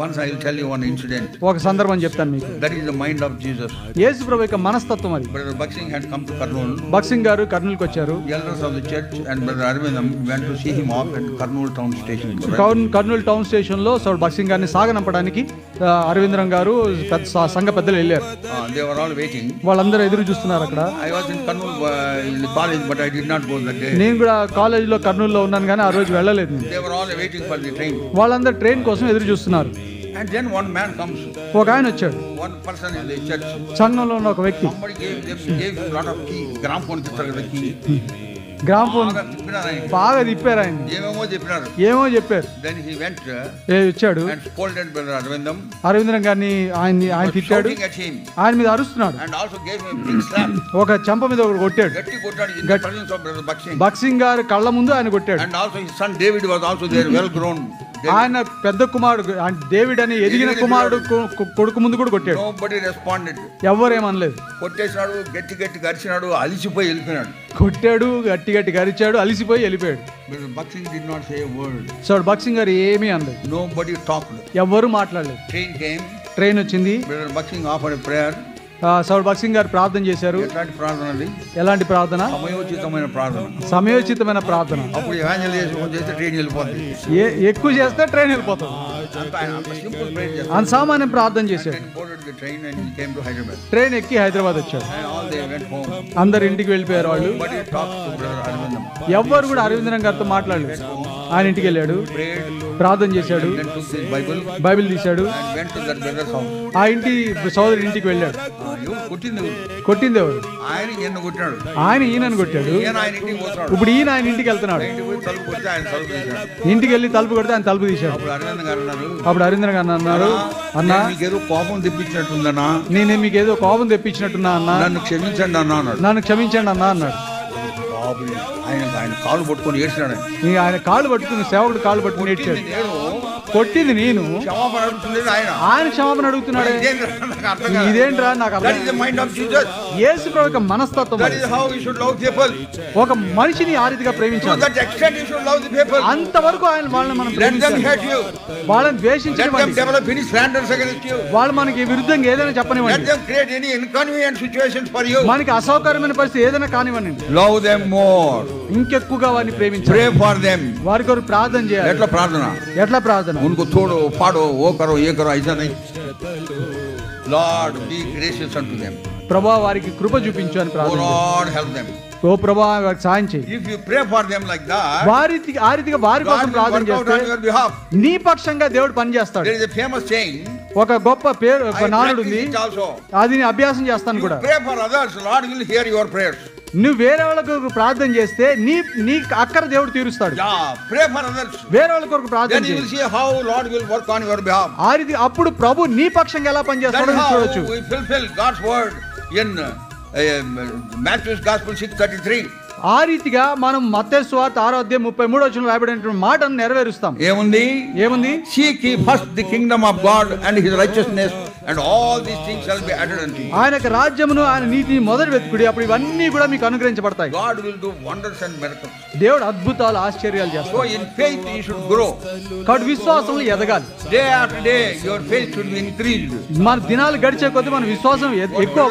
Once I will tell you one incident. ఒక సందర్భం చెప్తాను మీకు. That is the mind of Jesus. యేసు ప్రభు యొక్క మనస్తత్వం అది. Brother Bakshi had come to Kurnool. బక్సింగ్ గారు కర్నూలుకి వచ్చారు. Elders of the church and Brother Arvindam went to see him off at Kurnool town station. Kurnool town station లో బక్సింగ్ గారిని సాగనంపడానికి అరవిందరం గారు సంఘ పెద్దలు వెళ్ళారు. They were all waiting. వాళ్ళందరూ ఎదురు చూస్తున్నారు అక్కడ. I was in Kurnool in the college, but I did not go that day. నేను కూడా కాలేజ్ లో కర్నూలులో ఉన్నాను కానీ ఆ రోజు వెళ్ళలేదు. They were all waiting for the train. వాళ్ళందరూ ట్రైన్ కోసం ఎదురు చూస్తున్నారు. And then one man comes. ఒక ఆయన వచ్చాడు. One person in the church. సంఘంలో ఉన్న ఒక వ్యక్తి. Somebody gave a lot of key. Gramophone ఇస్తారు కదా key. గ్రామ్ఫోన్ బాగా తిప్పారు ఆయన. ఏమో చెప్పారు. Then he went. వచ్చాడు. And scolded Brother Arvindam. అరవిందరం గారిని ఆయన తిట్టాడు. ఆయన మీద అరుస్తున్నాడు. And also gave him a big slap. ఒక చెంప మీద ఒకటి కొట్టాడు. గట్టి కొట్టాడు in the presence of Brother Bakshi. బక్సింగ్ గారు కళ్ళ ముందు ఆయన కొట్టాడు. And also his son David was also there, well grown. ఆయన పెద్ద కుమారుడు డేవిడ్ అని ఎదిగిన కుమారుడు కొడుకు ముందు కూడా కొట్టాడు. Nobody responded. ఎవరేమనలేదు. కొట్టేశాడు, గట్టి గరిచినాడు, అలిసిపోయి వెళ్ళిపోయాడు. కొట్టాడు, గట్టి గరిచాడు, అలిసిపోయి వెళ్ళిపోయాడు. Bakshi did not say a word. So Bakshi గారు ఏమీ అనలేదు. Nobody talked. ఎవ్వరు మాట్లాడలేదు. Train came. ట్రైన్ వచ్చింది. Brother Bakshi offered a prayer. సౌర్ బక్సింగ్ గారు ప్రార్థన చేశారు. ఎలాంటి ప్రార్థన? సమయోచితమైన ప్రార్థన. అప్పుడు ఎవాంజలిజం చేస్తే ట్రైన్ వెళ్ళిపోతుంది. ఎక్కువ చేస్తే ట్రైన్ వెళ్ళిపోతుంది. అంత సామాన్యం ప్రార్థన చేశారు. ట్రైన్ ఎక్కి హైదరాబాద్ వచ్చారు. అందరు ఇంటికి వెళ్ళిపోయారు. వాళ్ళు ఎవ్వరు కూడా అరవిందరం గారితో మాట్లాడలేదు. ఆయన ఇంటికి వెళ్ళాడు, ప్రార్థన చేశాడు, బైబిల్ తీశాడు, ఆ ఇంటి సోదరుడి ఇంటికి వెళ్ళాడు. కొట్టింది ఎవరు? ఆయన ఈయనను కొట్టాడు. ఇప్పుడు ఈయన ఆయన ఇంటికి వెళ్తున్నాడు. ఇంటికి వెళ్ళి తలుపు కొడితే ఆయన తలుపు తీశాడు. అప్పుడు అరవిందర్ గారు అన్నారు, అన్నా కోపం తెప్పించినట్టుందన్నా, నేనే మీకు ఏదో కోపం తెప్పించినట్టున్నా అన్నా, నన్ను క్షమించండి అన్నా అన్నాడు. నన్ను క్షమించండి అన్నా అన్నాడు. ఆయన కాళ్ళు పట్టుకొని ఏడ్చినాడు. ఆయన కాళ్ళు పట్టుకుని సేవకుడు కాళ్ళు పట్టుకుని ఏడ్చాడు. కొట్టింది నేను, ఆయన క్షమాపణ అడుగుతున్నాడు. ఇదేంట్రా నాకు అర్థం. యేసు ప్రభు యొక్క మనస్తత్వం. ఒక మనిషిని ఆ రీతిగా ప్రేమించాలి. అంతవరకు ఆయన వాళ్ళని మనం ప్రేమించాలి. వాళ్ళని ద్వేషించనివ్వండి. వాళ్ళు మనకి విరుద్ధంగా ఏదైనా చెప్పనివ్వండి. మనకి అసౌకర్యమైన పరిస్థితి ఏదైనా కానివ్వండి. Love them more. ఇంకెక్కువగా వారిని ప్రేమించాలి. Pray for them. వారి కొరకు ప్రార్థన చేయాలి. ఎట్లా ప్రార్థన? उनको छोड़ो फाड़ो वो करो ये करो ऐसा नहीं. Lord be gracious unto them. ప్రభువా వారికి కృప చూపించు అని ప్రార్థన. Lord help them. ఓ ప్రభువా వారికి సహాయం చేయి. If you pray for them like that, ఆ రీతిగా వారి కోసం ప్రార్థన చేస్తే నీ పక్షంగా దేవుడు పని చేస్తాడు. There is a famous saying. ఒక గొప్ప పేరు ఒక నానుడు ఉంది. అది నేను అభ్యాసం చేస్తాను కూడా. Pray for others, Lord will hear your prayers. నువ్వు వేరే వాళ్ళ కొరకు ప్రార్థన చేస్తే నీ అక్కర దేవుడు తీరుస్తాడు. వేరే వాళ్ళ కొరకు ప్రార్థన చేయి. ఆ రీతి అప్పుడు ప్రభు నీ పక్షంగా ఎలా పనిచేస్తాడో చూడొచ్చు. ఆ రీతిగా మనం మత్తయి సువార్త 6:33 రాయబడిన మాటను నెరవేరుస్తాం. ఏముంది? Seek ye first the kingdom of God and his righteousness, and all these things shall be added unto you. ఆయనకు రాజ్యమును ఆయన నీతిని మొదలు వెతుకుడి, అప్పుడు ఇవన్నీ కూడా మీకు అనుగ్రహించబడతాయి. God will do wonders and miracles. దేవుడు అద్భుతాలు ఆశ్చర్యాలు చేస్తాడు. So in faith you should grow. కాబట్టి విశ్వాసంలో ఎదగాలి. Day after day your faith should be increased. మన దినాలు గడిచే కొద్దీ మన విశ్వాసం ఎక్కువ